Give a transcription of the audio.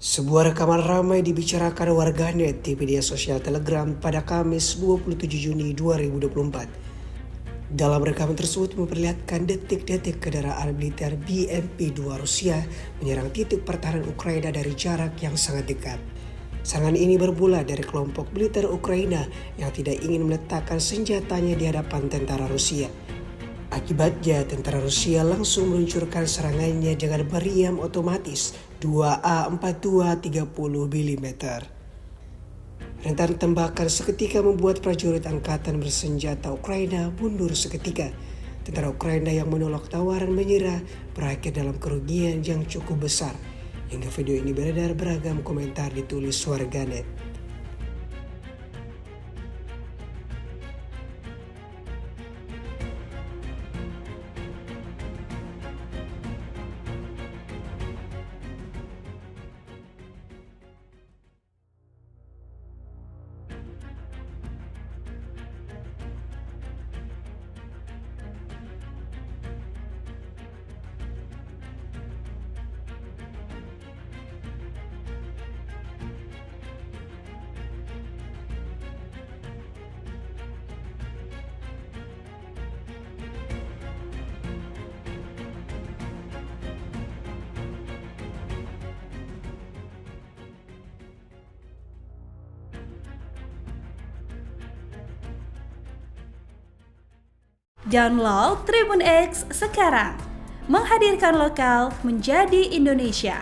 Sebuah rekaman ramai dibicarakan warganet di media sosial Telegram pada Kamis 27 Juni 2024. Dalam rekaman tersebut memperlihatkan detik-detik kendaraan militer BMP-2 Rusia menyerang titik pertahanan Ukraina dari jarak yang sangat dekat. Serangan ini bermula dari kelompok militer Ukraina yang tidak ingin meletakkan senjatanya di hadapan tentara Rusia. Akibatnya, tentara Rusia langsung meluncurkan serangannya dengan meriam otomatis 2A42 30 mm. Rentan tembakan seketika membuat prajurit angkatan bersenjata Ukraina mundur seketika. Tentara Ukraina yang menolak tawaran menyerah berakhir dalam kerugian yang cukup besar. Hingga video ini beredar, beragam komentar ditulis warganet. Download Tribun X sekarang, menghadirkan lokal menjadi Indonesia.